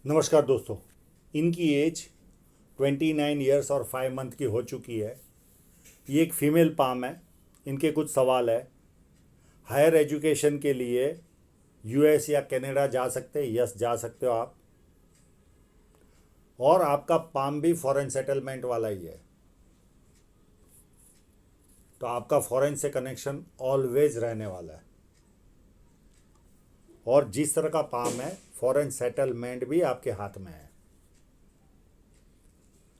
नमस्कार दोस्तों। इनकी एज 29 ईयर्स और 5 मंथ की हो चुकी है। ये एक फीमेल पाम है। इनके कुछ सवाल है। हायर एजुकेशन के लिए यूएस या कनाडा जा सकते हैं? यस, जा सकते हो आप। और आपका पाम भी फॉरेन सेटलमेंट वाला ही है, तो आपका फॉरेन से कनेक्शन ऑलवेज रहने वाला है। और जिस तरह का पाम है, फॉरेन सेटलमेंट भी आपके हाथ में है।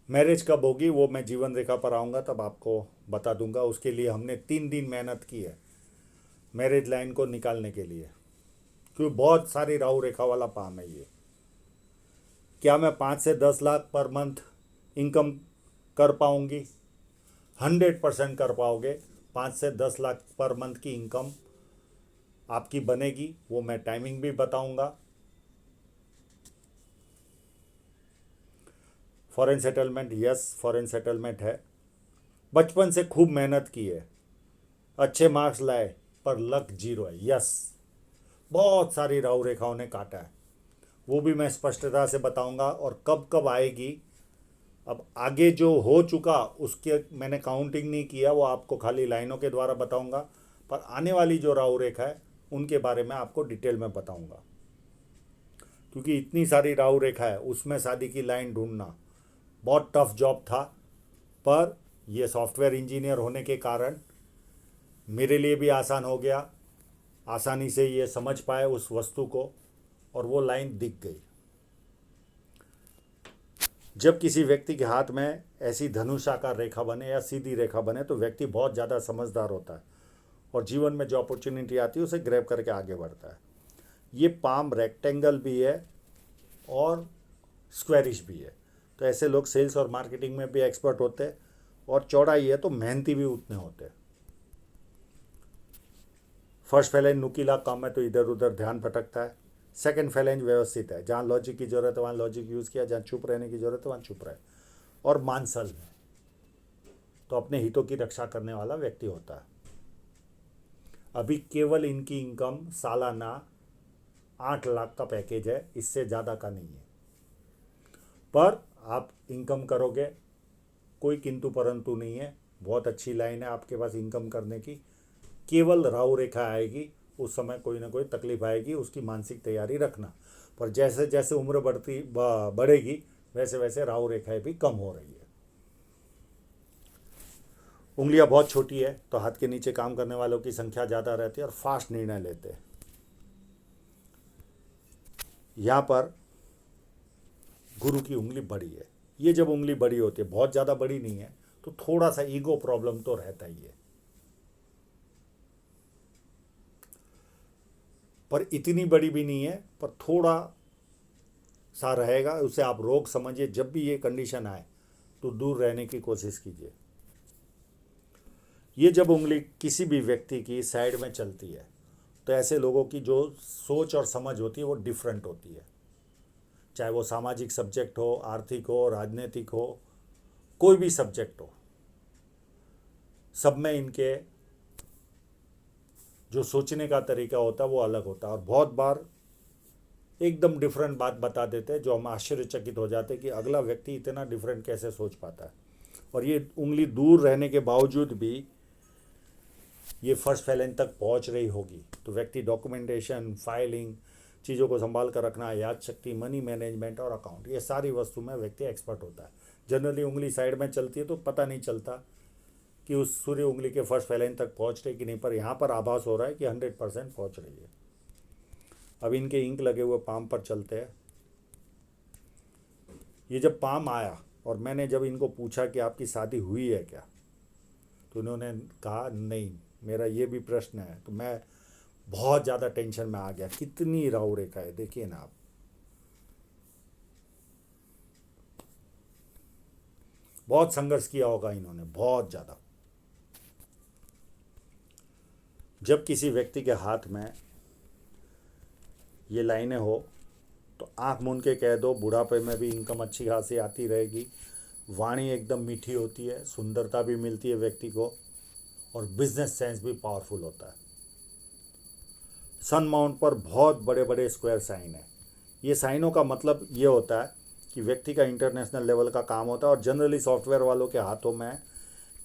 मैरिज कब होगी वो मैं जीवन रेखा पर आऊँगा तब आपको बता दूंगा। उसके लिए हमने 3 दिन मेहनत की है मैरिज लाइन को निकालने के लिए, क्योंकि बहुत सारी राहु रेखा वाला पाम है ये। क्या मैं 5 से 10 लाख पर मंथ इनकम कर पाऊंगी? 100% कर पाओगे। 5 से 10 लाख पर मंथ की इनकम आपकी बनेगी। वो मैं टाइमिंग भी बताऊंगा। Foreign settlement, yes, foreign settlement है। बचपन से खूब मेहनत की है, अच्छे मार्क्स लाए, पर लक जीरो है। यस, बहुत सारी राहु रेखाओं ने काटा है। वो भी मैं स्पष्टता से बताऊंगा। और कब कब आएगी, अब आगे जो हो चुका उसके मैंने काउंटिंग नहीं किया, वो आपको खाली लाइनों के द्वारा बताऊंगा। पर आने वाली जो राहु रेखा है उनके बारे में आपको डिटेल में बताऊंगा, क्योंकि इतनी सारी राहु रेखा है, उसमें शादी की लाइन ढूंढना बहुत टफ जॉब था। पर ये सॉफ्टवेयर इंजीनियर होने के कारण मेरे लिए भी आसान हो गया। आसानी से ये समझ पाए उस वस्तु को, और वो लाइन दिख गई। जब किसी व्यक्ति के हाथ में ऐसी धनुषाकार रेखा बने या सीधी रेखा बने तो व्यक्ति बहुत ज़्यादा समझदार होता है, और जीवन में जो अपॉर्चुनिटी आती है उसे ग्रैब करके आगे बढ़ता है। ये पाम रेक्टेंगल भी है और स्क्वेरिश भी है, तो ऐसे लोग सेल्स और मार्केटिंग में भी एक्सपर्ट होते हैं। और चौड़ाई है तो मेहनती भी उतने होते हैं। फर्स्ट फैलेंज नुकीला कम है तो इधर उधर ध्यान भटकता है। सेकंड फैलेंज व्यवस्थित है, जहाँ लॉजिक की जरूरत है वहाँ लॉजिक यूज़ किया, जहाँ चुप रहने की जरूरत है वहाँ चुप रहे। और मानसल है तो अपने हितों की रक्षा करने वाला व्यक्ति होता है। अभी केवल इनकी इनकम सालाना 8 लाख का पैकेज है, इससे ज़्यादा का नहीं है। पर आप इनकम करोगे, कोई किंतु परंतु नहीं है। बहुत अच्छी लाइन है आपके पास इनकम करने की। केवल राहु रेखा आएगी, उस समय कोई ना कोई तकलीफ आएगी, उसकी मानसिक तैयारी रखना। पर जैसे जैसे उम्र बढ़ेगी वैसे वैसे राहु रेखाएं भी कम हो रही है। उंगलियां बहुत छोटी है तो हाथ के नीचे काम करने वालों की संख्या ज़्यादा रहती है और फास्ट निर्णय लेते हैं। यहाँ पर गुरु की उंगली बड़ी है। ये जब उंगली बड़ी होती है, बहुत ज़्यादा बड़ी नहीं है, तो थोड़ा सा ईगो प्रॉब्लम तो रहता ही है। पर इतनी बड़ी भी नहीं है, पर थोड़ा सा रहेगा। उसे आप रोग समझिए। जब भी ये कंडीशन आए तो दूर रहने की कोशिश कीजिए। ये जब उंगली किसी भी व्यक्ति की साइड में चलती है तो ऐसे लोगों की जो सोच और समझ होती है वो डिफरेंट होती है। चाहे वो सामाजिक सब्जेक्ट हो, आर्थिक हो, राजनीतिक हो, कोई भी सब्जेक्ट हो, सब में इनके जो सोचने का तरीका होता है वो अलग होता है। और बहुत बार एकदम डिफरेंट बात बता देते हैं, जो हम आश्चर्यचकित हो जाते हैं कि अगला व्यक्ति इतना डिफरेंट कैसे सोच पाता है। और ये उंगली दूर रहने के बावजूद भी ये फर्स्ट फैलेंज तक पहुंच रही होगी, तो व्यक्ति डॉक्यूमेंटेशन, फाइलिंग, चीज़ों को संभाल कर रखना, याद शक्ति, मनी मैनेजमेंट और अकाउंट, ये सारी वस्तु में व्यक्ति एक्सपर्ट होता है। जनरली उंगली साइड में चलती है तो पता नहीं चलता कि उस सूर्य उंगली के फर्स्ट फैलेंज तक पहुंच रही कि नहीं, पर यहाँ पर आभास हो रहा है कि 100% पहुंच रही है। अब इनके इंक लगे हुए पाम पर चलते हैं। ये जब पाम आया और मैंने जब इनको पूछा कि आपकी शादी हुई है क्या, तो उन्होंने कहा नहीं, मेरा ये भी प्रश्न है। तो मैं बहुत ज़्यादा टेंशन में आ गया। कितनी राहु रेखा है देखिए ना आप। बहुत संघर्ष किया होगा इन्होंने, बहुत ज़्यादा। जब किसी व्यक्ति के हाथ में ये लाइनें हो तो आंख मूंद के कह दो, बुढ़ापे में भी इनकम अच्छी खासी आती रहेगी। वाणी एकदम मीठी होती है, सुंदरता भी मिलती है व्यक्ति को, और बिजनेस सेंस भी पावरफुल होता है। सन माउंट पर बहुत बड़े बड़े स्क्वायर साइन है। ये साइनों का मतलब ये होता है कि व्यक्ति का इंटरनेशनल लेवल का काम होता है, और जनरली सॉफ्टवेयर वालों के हाथों में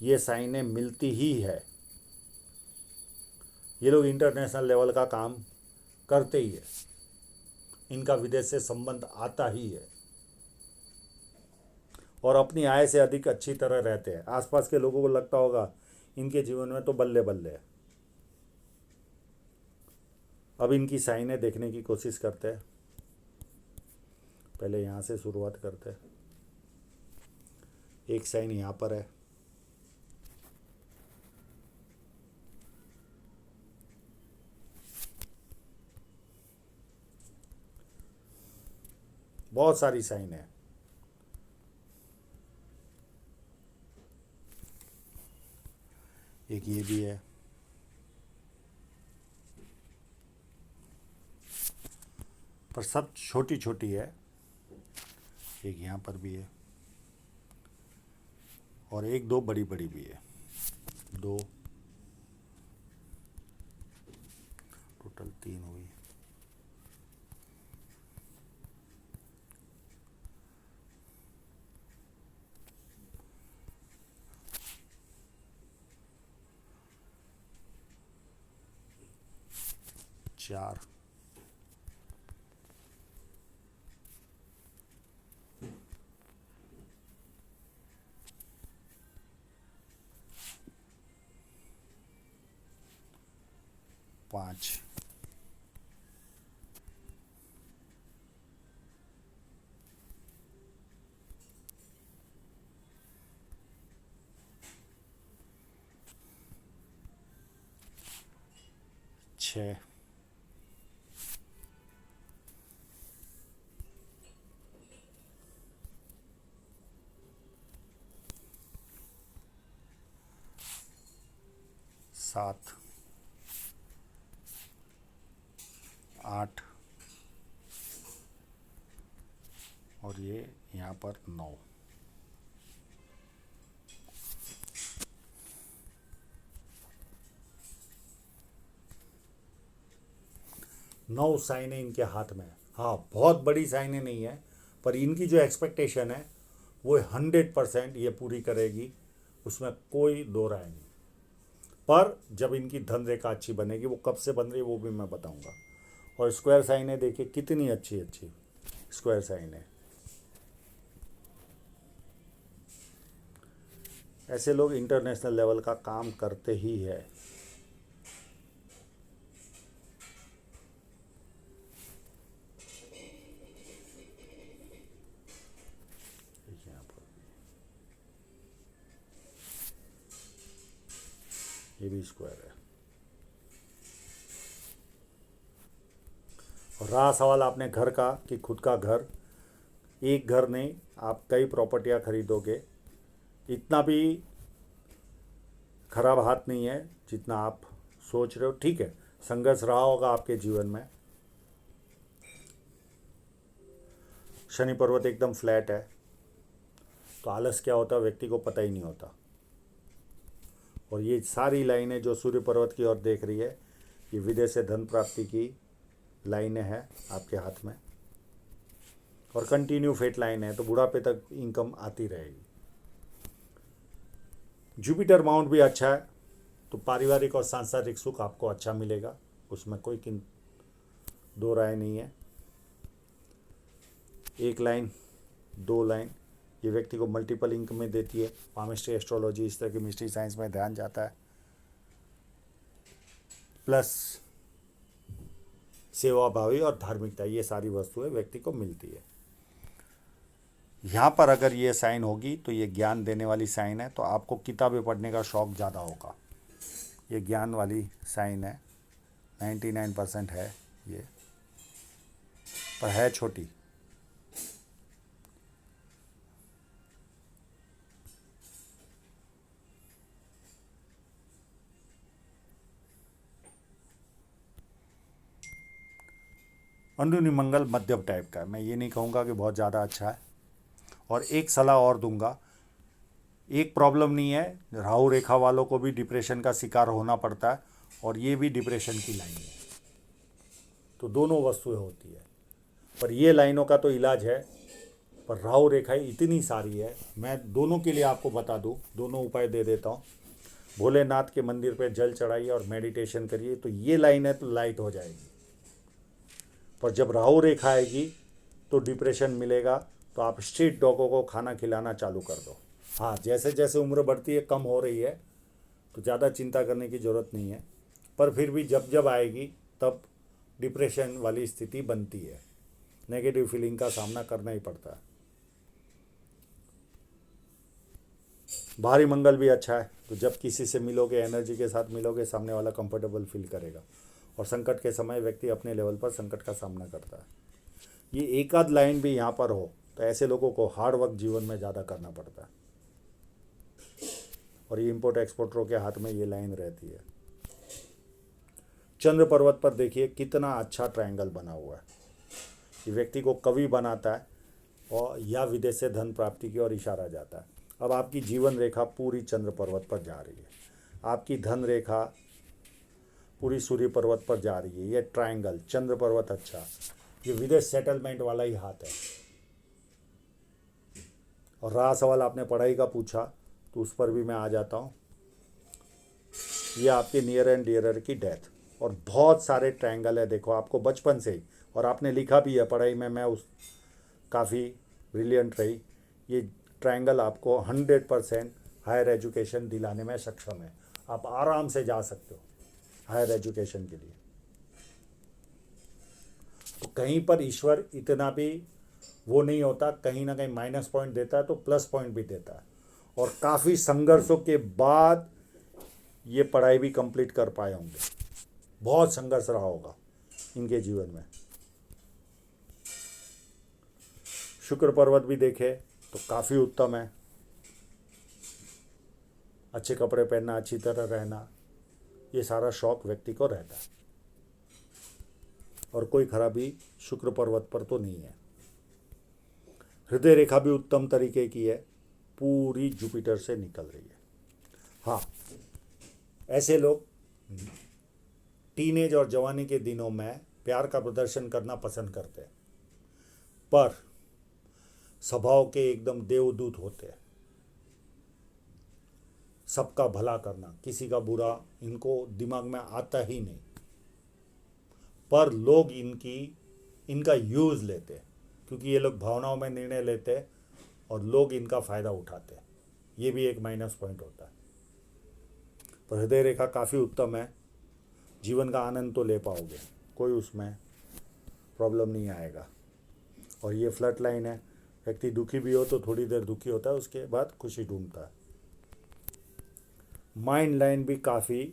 ये साइनें मिलती ही है। ये लोग इंटरनेशनल लेवल का काम करते ही है, इनका विदेश से संबंध आता ही है, और अपनी आय से अधिक अच्छी तरह रहते हैं। आसपास के लोगों को लगता होगा इनके जीवन में तो बल्ले बल्ले है। अब इनकी साइनें देखने की कोशिश करते हैं। पहले यहाँ से शुरुआत करते हैं। एक साइन यहाँ पर है, बहुत सारी साइन है। एक ये भी है, पर सब छोटी छोटी है। एक यहाँ पर भी है, और एक दो बड़ी बड़ी भी है। दो, टोटल 3 हुई। चार, पाँच, छः, सात, आठ, और ये यहाँ पर 9। नौ साइनें इनके हाथ में है। हाँ, बहुत बड़ी साइनें नहीं है, पर इनकी जो एक्सपेक्टेशन है वो 100% ये पूरी करेगी, उसमें कोई दो राय नहीं। पर जब इनकी धन रेखा अच्छी बनेगी, वो कब से बन रही है वो भी मैं बताऊंगा। और स्क्वायर साइनें देखिए कितनी अच्छी अच्छी स्क्वायर साइनें। ऐसे लोग इंटरनेशनल लेवल का काम करते ही है। यहाँ पर ये भी स्क्वायर है। और रहा सवाल आपने घर का कि खुद का घर, एक घर नहीं, आप कई प्रॉपर्टियां खरीदोगे। इतना भी खराब हाथ नहीं है जितना आप सोच रहे हो। ठीक है, संघर्ष रहा होगा आपके जीवन में। शनि पर्वत एकदम फ्लैट है, तो आलस क्या होता है व्यक्ति को पता ही नहीं होता। और ये सारी लाइनें जो सूर्य पर्वत की ओर देख रही है, ये विदेश से धन प्राप्ति की लाइनें हैं आपके हाथ में, और कंटिन्यू फेट लाइन है, तो बुढ़ापे तक इनकम आती रहेगी। जुपिटर माउंट भी अच्छा है, तो पारिवारिक और सांसारिक सुख आपको अच्छा मिलेगा, उसमें कोई दो राय नहीं है। एक लाइन, दो लाइन, ये व्यक्ति को मल्टीपल इनकम में देती है। पामिस्ट्री, एस्ट्रोलॉजी, इस तरह की मिस्ट्री साइंस में ध्यान जाता है। प्लस सेवा भावी और धार्मिकता, ये सारी वस्तुएं व्यक्ति को मिलती है। यहाँ पर अगर ये साइन होगी तो ये ज्ञान देने वाली साइन है, तो आपको किताबें पढ़ने का शौक़ ज़्यादा होगा। ये ज्ञान वाली साइन है, 99% है ये, पर है छोटी। अंदरूनी मंगल मध्यम टाइप का है, मैं ये नहीं कहूँगा कि बहुत ज़्यादा अच्छा है। और एक सलाह और दूंगा, एक प्रॉब्लम नहीं है, राहु रेखा वालों को भी डिप्रेशन का शिकार होना पड़ता है, और ये भी डिप्रेशन की लाइन है, तो दोनों वस्तुएं होती है। पर ये लाइनों का तो इलाज है, पर राहु रेखाएं इतनी सारी है। मैं दोनों के लिए आपको बता दूं, दोनों उपाय दे देता हूँ। भोलेनाथ के मंदिर पे जल चढ़ाइए और मेडिटेशन करिए, तो ये लाइन है तो लाइट हो जाएगी। पर जब राहु रेखा आएगी तो डिप्रेशन मिलेगा, तो आप स्ट्रीट डॉगों को खाना खिलाना चालू कर दो। हाँ, जैसे जैसे उम्र बढ़ती है, कम हो रही है, तो ज़्यादा चिंता करने की ज़रूरत नहीं है। पर फिर भी जब जब आएगी तब डिप्रेशन वाली स्थिति बनती है, नेगेटिव फीलिंग का सामना करना ही पड़ता है। भारी मंगल भी अच्छा है, तो जब किसी से मिलोगे, एनर्जी के साथ मिलोगे, सामने वाला कंफर्टेबल फील करेगा। और संकट के समय व्यक्ति अपने लेवल पर संकट का सामना करता है। ये एक आध लाइन भी यहाँ पर हो तो ऐसे लोगों को हार्ड वर्क जीवन में ज़्यादा करना पड़ता है। और ये इम्पोर्ट एक्सपोर्टरों के हाथ में ये लाइन रहती है। चंद्र पर्वत पर देखिए कितना अच्छा ट्रायंगल बना हुआ है। ये व्यक्ति को कवि बनाता है और या विदेश से धन प्राप्ति की ओर इशारा जाता है। अब आपकी जीवन रेखा पूरी चंद्र पर्वत पर जा रही है, आपकी धन रेखा पूरी सूर्य पर्वत पर जा रही है। ये ट्रायंगल चंद्र पर्वत अच्छा, ये विदेश सेटलमेंट वाला ही हाथ है। और रहा सवाल आपने पढ़ाई का पूछा, तो उस पर भी मैं आ जाता हूँ। ये आपके नियर एंड डियरर की डेथ, और बहुत सारे ट्रायंगल है, देखो आपको बचपन से ही, और आपने लिखा भी है पढ़ाई में, मैं उस काफ़ी ब्रिलियंट रही। ये ट्रायंगल आपको 100% हायर एजुकेशन दिलाने में सक्षम है। आप आराम से जा सकते हो हायर एजुकेशन के लिए। तो कहीं पर ईश्वर इतना भी वो नहीं होता, कहीं ना कहीं माइनस पॉइंट देता है तो प्लस पॉइंट भी देता है। और काफ़ी संघर्षों के बाद ये पढ़ाई भी कंप्लीट कर पाए होंगे, बहुत संघर्ष रहा होगा इनके जीवन में। शुक्र पर्वत भी देखे तो काफ़ी उत्तम है। अच्छे कपड़े पहनना, अच्छी तरह रहना, ये सारा शौक व्यक्ति को रहता है। और कोई खराबी शुक्र पर्वत पर तो नहीं है। हृदय रेखा भी उत्तम तरीके की है, पूरी जुपिटर से निकल रही है। हाँ, ऐसे लोग टीनेज और जवानी के दिनों में प्यार का प्रदर्शन करना पसंद करते हैं, पर स्वभाव के एकदम देवदूत होते हैं। सबका भला करना, किसी का बुरा इनको दिमाग में आता ही नहीं। पर लोग इनका यूज़ लेते हैं, क्योंकि ये लोग भावनाओं में निर्णय लेते हैं और लोग इनका फ़ायदा उठाते हैं। ये भी एक माइनस पॉइंट होता है। पर हृदय रेखा काफ़ी उत्तम है, जीवन का आनंद तो ले पाओगे, कोई उसमें प्रॉब्लम नहीं आएगा। और ये फ्लड लाइन है, व्यक्ति दुखी भी हो तो थोड़ी देर दुखी होता है, उसके बाद खुशी ढूंढता है। माइंड लाइन भी काफ़ी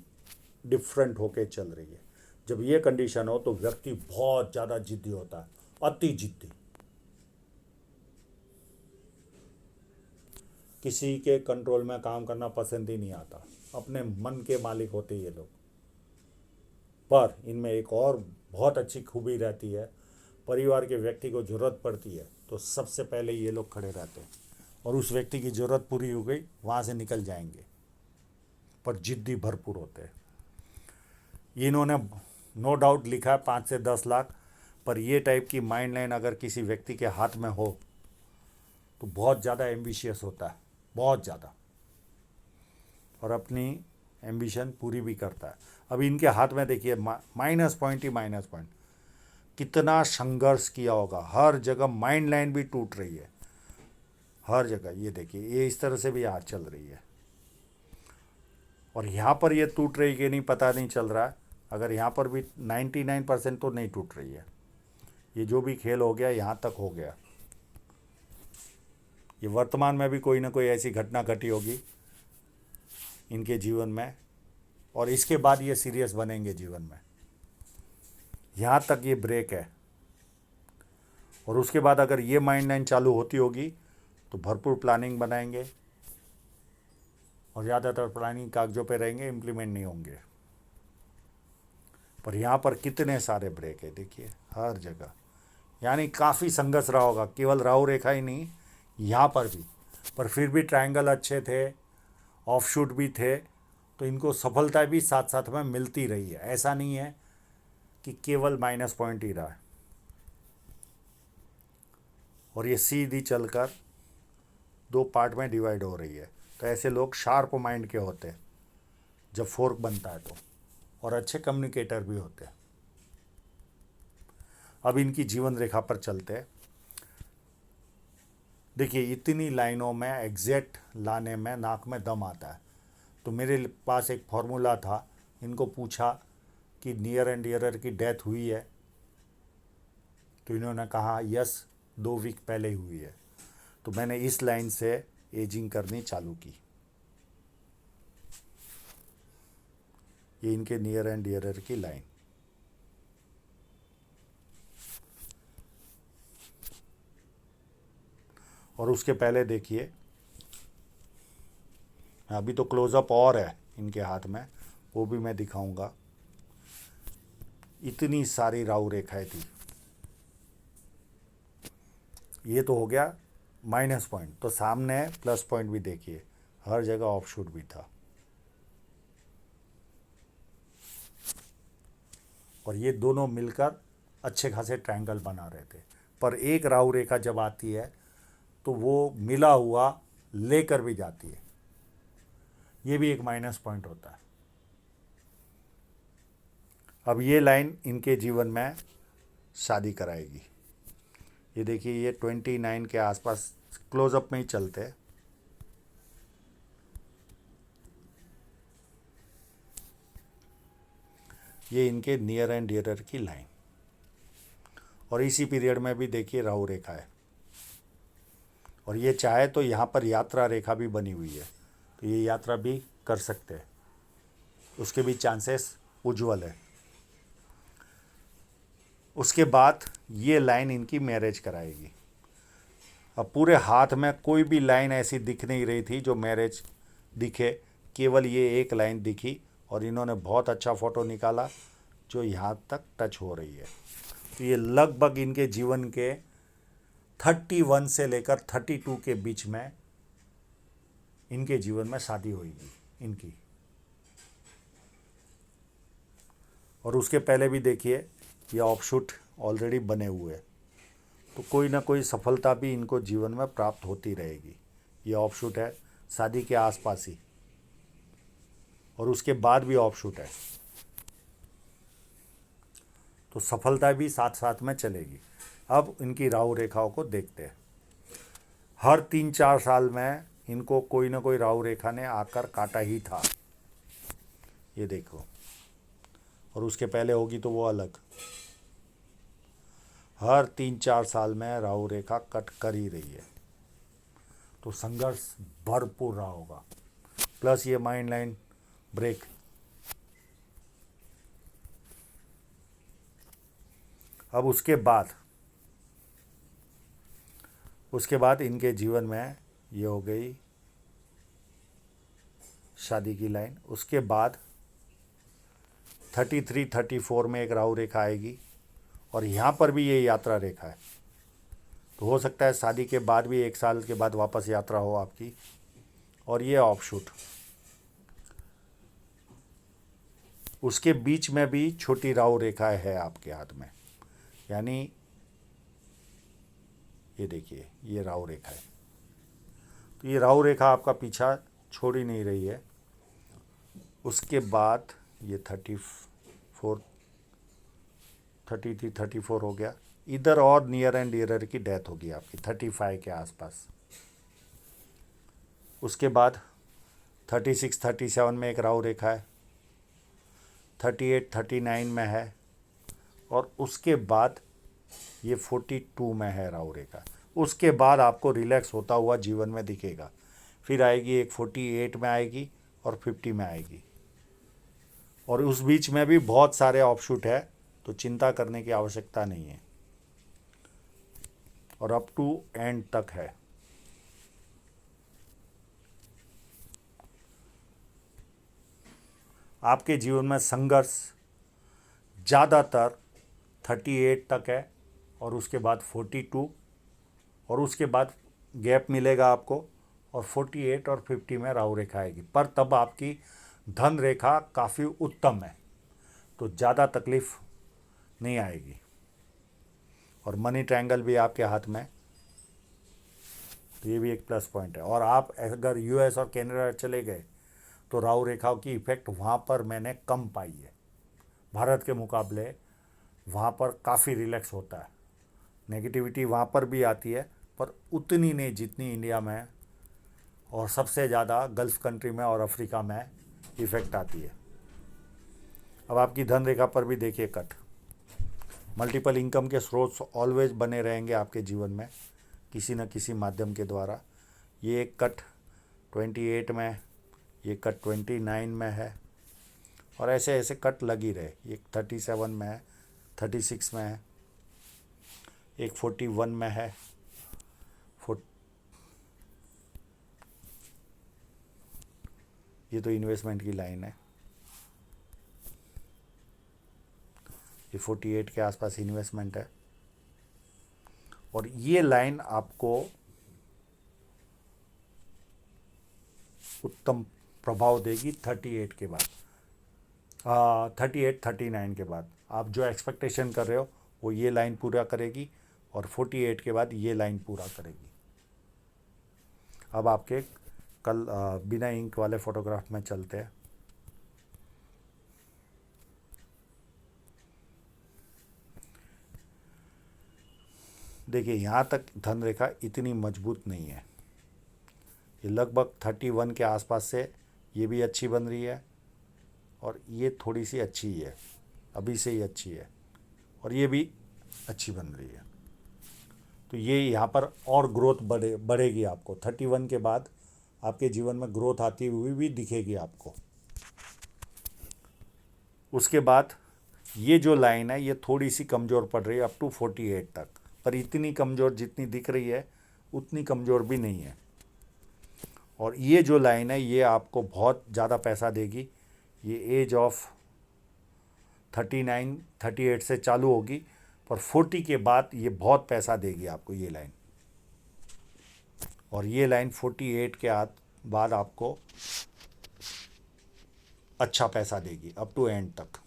डिफरेंट होके चल रही है। जब ये कंडीशन हो तो व्यक्ति बहुत ज़्यादा जिद्दी होता है, अति जिद्दी। किसी के कंट्रोल में काम करना पसंद ही नहीं आता, अपने मन के मालिक होते ये लोग। पर इनमें एक और बहुत अच्छी खूबी रहती है, परिवार के व्यक्ति को ज़रूरत पड़ती है तो सबसे पहले ये लोग खड़े रहते हैं, और उस व्यक्ति की ज़रूरत पूरी हो गई वहाँ से निकल जाएंगे। पर जिद्दी भरपूर होते हैं। इन्होंने नो डाउट लिखा है 5 से 10 लाख, पर ये टाइप की माइंड लाइन अगर किसी व्यक्ति के हाथ में हो तो बहुत ज़्यादा एम्बिशियस होता है, बहुत ज़्यादा, और अपनी एम्बिशन पूरी भी करता है। अभी इनके हाथ में देखिए माइनस पॉइंट ही माइनस पॉइंट, कितना संघर्ष किया होगा, हर जगह माइंड लाइन भी टूट रही है, हर जगह। ये देखिए, ये इस तरह से भी आज चल रही है, और यहाँ पर ये टूट रही कि नहीं पता नहीं चल रहा है। अगर यहाँ पर भी 99% तो नहीं टूट रही है। ये जो भी खेल हो गया यहाँ तक हो गया। ये वर्तमान में भी कोई ना कोई ऐसी घटना घटी होगी इनके जीवन में, और इसके बाद ये सीरियस बनेंगे जीवन में। यहाँ तक ये ब्रेक है, और उसके बाद अगर ये माइंड लाइन चालू होती होगी तो भरपूर प्लानिंग बनाएंगे, और ज़्यादातर प्लानिंग कागजों पे रहेंगे, इम्प्लीमेंट नहीं होंगे। पर यहाँ पर कितने सारे ब्रेक है देखिए, हर जगह। यानी काफ़ी संघर्ष रहा होगा, केवल राहु रेखा ही नहीं, यहाँ पर भी। पर फिर भी ट्रायंगल अच्छे थे, ऑफशूट भी थे, तो इनको सफलता भी साथ साथ में मिलती रही है। ऐसा नहीं है कि केवल माइनस पॉइंट ही रहा है। और ये सीधी चलकर दो पार्ट में डिवाइड हो रही है। तो ऐसे लोग शार्प माइंड के होते हैं जब फोर्क बनता है तो, और अच्छे कम्युनिकेटर भी होते हैं। अब इनकी जीवन रेखा पर चलते हैं। देखिए इतनी लाइनों में एग्जैक्ट लाने में नाक में दम आता है। तो मेरे पास एक फॉर्मूला था, इनको पूछा कि नियर एंड डियरर की डेथ हुई है, तो इन्होंने कहा यस 2 वीक पहले हुई है। तो मैंने इस लाइन से एजिंग करनी चालू की। ये इनके नियर एंड डियरर की लाइन। और उसके पहले देखिए, अभी तो क्लोजअप और है इनके हाथ में, वो भी मैं दिखाऊंगा। इतनी सारी राहु रेखाएं थी। ये तो हो गया माइनस पॉइंट, तो सामने प्लस पॉइंट भी देखिए, हर जगह ऑफशूट भी था। और ये दोनों मिलकर अच्छे खासे ट्रायंगल बना रहे थे। पर एक राहु रेखा जब आती है तो वो मिला हुआ लेकर भी जाती है। ये भी एक माइनस पॉइंट होता है। अब ये लाइन इनके जीवन में शादी कराएगी। ये देखिए, ये 29 के आसपास क्लोजअप में ही चलते हैं। ये इनके नियर एंड डियरर की लाइन। और इसी पीरियड में भी देखिए राहु रेखा है। और ये चाहे तो यहाँ पर यात्रा रेखा भी बनी हुई है, तो ये यात्रा भी कर सकते हैं, उसके भी चांसेस उज्जवल है। उसके बाद ये लाइन इनकी मैरिज कराएगी। अब पूरे हाथ में कोई भी लाइन ऐसी दिख नहीं रही थी जो मैरिज दिखे, केवल ये एक लाइन दिखी और इन्होंने बहुत अच्छा फ़ोटो निकाला जो यहाँ तक टच हो रही है। तो ये लगभग इनके जीवन के 31 से लेकर 32 के बीच में इनके जीवन में शादी होगी इनकी। और उसके पहले भी देखिए, ये ऑफशूट ऑलरेडी बने हुए हैं, तो कोई ना कोई सफलता भी इनको जीवन में प्राप्त होती रहेगी। ये ऑफशूट है शादी के आसपास ही, और उसके बाद भी ऑफशूट है, तो सफलता भी साथ साथ में चलेगी। अब इनकी राहु रेखाओं को देखते हैं। हर 3-4 साल में इनको कोई ना कोई राहु रेखा ने आकर काटा ही था, ये देखो। और उसके पहले होगी तो वो अलग। हर 3-4 साल में राहु रेखा कट कर ही रही है, तो संघर्ष भरपूर रहा होगा। प्लस ये माइंड लाइन ब्रेक। अब उसके बाद इनके जीवन में ये हो गई शादी की लाइन। उसके बाद 33-34 में एक राहु रेखा आएगी, और यहाँ पर भी ये यात्रा रेखा है। तो हो सकता है शादी के बाद भी 1 साल के बाद वापस यात्रा हो आपकी। और ये ऑफशूट, उसके बीच में भी छोटी राहु रेखा है आपके हाथ में, यानी ये देखिए, ये राहु रेखा है। तो ये राहु रेखा आपका पीछा छोड़ ही नहीं रही है। उसके बाद ये 33-34 हो गया इधर, और नियर एंड डियरर की डेथ होगी आपकी 35 के आसपास। उसके बाद 36-37 में एक राहु रेखा है, 38-39 में है, और उसके बाद ये 42 में है राहु रेखा। उसके बाद आपको रिलैक्स होता हुआ जीवन में दिखेगा। फिर आएगी एक 48 में आएगी और 50 में आएगी, और उस बीच में भी बहुत सारे ऑफशूट है, तो चिंता करने की आवश्यकता नहीं है। और अप टू एंड तक है। आपके जीवन में संघर्ष ज़्यादातर 38 तक है, और उसके बाद 42, और उसके बाद गैप मिलेगा आपको, और 48 और 50 में राहु रेखा आएगी। पर तब आपकी धन रेखा काफ़ी उत्तम है, तो ज़्यादा तकलीफ नहीं आएगी। और मनी ट्रायंगल भी आपके हाथ में तो ये भी एक प्लस पॉइंट है। और आप अगर यूएस और कनाडा चले गए तो राहु रेखाओं की इफ़ेक्ट वहाँ पर मैंने कम पाई है। भारत के मुकाबले वहाँ पर काफ़ी रिलैक्स होता है। नेगेटिविटी वहाँ पर भी आती है पर उतनी नहीं जितनी इंडिया में है, और सबसे ज़्यादा गल्फ़ कंट्री में और अफ्रीका में इफ़ेक्ट आती है। अब आपकी धन रेखा पर भी देखिए कट। मल्टीपल इनकम के स्रोत ऑलवेज बने रहेंगे आपके जीवन में किसी न किसी माध्यम के द्वारा। ये एक कट 28 में, ये कट 29 में है, और ऐसे ऐसे कट लग ही रहे। ये 37 में है, 36 में है, एक 41 में है, ये तो इन्वेस्टमेंट की लाइन है। ये 48 के आसपास इन्वेस्टमेंट है, और ये लाइन आपको उत्तम प्रभाव देगी 38 के बाद, 38 39 के बाद। आप जो एक्सपेक्टेशन कर रहे हो वो ये लाइन पूरा करेगी, और 48 के बाद ये लाइन पूरा करेगी। अब आपके कल बिना इंक वाले फोटोग्राफ में चलते हैं। देखिए यहाँ तक धन रेखा इतनी मजबूत नहीं है। ये लगभग 31 के आसपास से ये भी अच्छी बन रही है, और ये थोड़ी सी अच्छी ही है, अभी से ही अच्छी है, और ये भी अच्छी बन रही है। तो ये यहाँ पर और ग्रोथ बढ़ेगी आपको। 31 के बाद आपके जीवन में ग्रोथ आती हुई भी दिखेगी आपको। उसके बाद ये जो लाइन है ये थोड़ी सी कमज़ोर पड़ रही है अप टू 48 तक, पर इतनी कमज़ोर जितनी दिख रही है उतनी कमज़ोर भी नहीं है। और ये जो लाइन है ये आपको बहुत ज़्यादा पैसा देगी। ये एज ऑफ 39 38 से चालू होगी, पर 40 के बाद ये बहुत पैसा देगी आपको ये लाइन। और ये लाइन 48 के बाद आपको अच्छा पैसा देगी अप टू एंड तक,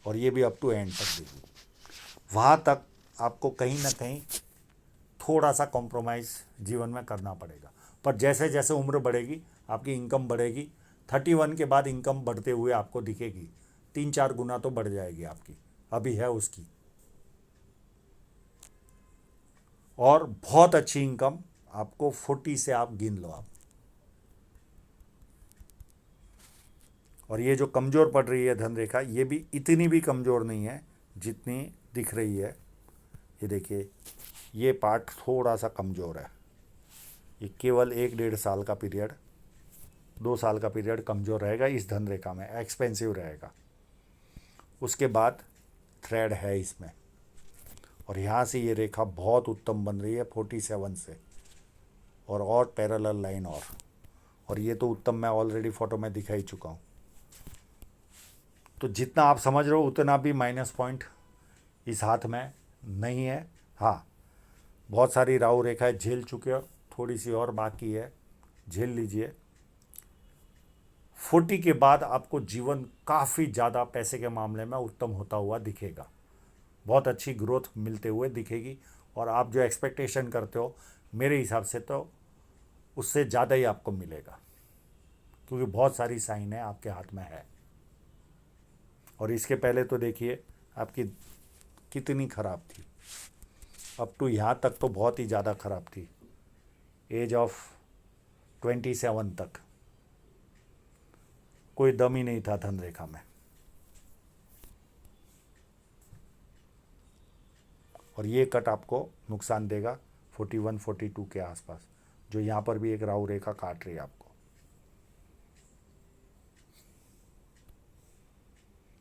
और ये भी अप टू एंड तक देगी। वहाँ तक आपको कहीं ना कहीं थोड़ा सा कॉम्प्रोमाइज़ जीवन में करना पड़ेगा, पर जैसे जैसे उम्र बढ़ेगी आपकी इनकम बढ़ेगी। 31 के बाद इनकम बढ़ते हुए आपको दिखेगी, 3-4 गुना तो बढ़ जाएगी आपकी, अभी है उसकी। और बहुत अच्छी इनकम आपको 40 से आप गिन लो आप। और ये जो कमज़ोर पड़ रही है धन रेखा ये भी इतनी भी कमज़ोर नहीं है जितनी दिख रही है। ये देखिए ये पार्ट थोड़ा सा कमज़ोर है। ये केवल 1-1.5 साल का पीरियड, 2 साल का पीरियड कमज़ोर रहेगा इस धन रेखा में, एक्सपेंसिव रहेगा। उसके बाद थ्रेड है इसमें, और यहाँ से ये रेखा बहुत उत्तम बन रही है 47 से, और पैरेलल लाइन और ये तो उत्तम मैं ऑलरेडी फ़ोटो में दिखा ही चुका हूँ। तो जितना आप समझ रहे हो उतना भी माइनस पॉइंट इस हाथ में नहीं है। हाँ, बहुत सारी राहु रेखाएं झेल चुके हो, थोड़ी सी और बाकी है, झेल लीजिए। 40 के बाद आपको जीवन काफ़ी ज़्यादा पैसे के मामले में उत्तम होता हुआ दिखेगा, बहुत अच्छी ग्रोथ मिलते हुए दिखेगी, और आप जो एक्सपेक्टेशन करते हो मेरे हिसाब से तो उससे ज़्यादा ही आपको मिलेगा, क्योंकि बहुत सारी साइन है आपके हाथ में है। और इसके पहले तो देखिए आपकी कितनी ख़राब थी, अप टू यहाँ तक तो बहुत ही ज़्यादा ख़राब थी। एज ऑफ 27 तक कोई दम ही नहीं था धन रेखा में। और ये कट आपको नुकसान देगा 41-42 के आसपास, जो यहाँ पर भी एक राहु रेखा काट रही है आपको।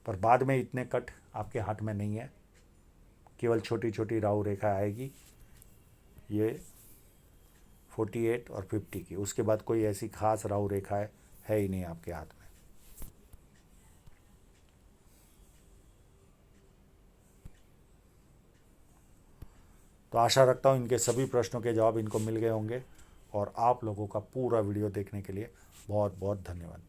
पर बाद में इतने कट आपके हाथ में नहीं है, केवल छोटी छोटी राहु रेखा आएगी, ये 48 और 50 की। उसके बाद कोई ऐसी खास राहु रेखा है ही नहीं आपके हाथ में। तो आशा रखता हूँ इनके सभी प्रश्नों के जवाब इनको मिल गए होंगे, और आप लोगों का पूरा वीडियो देखने के लिए बहुत बहुत धन्यवाद।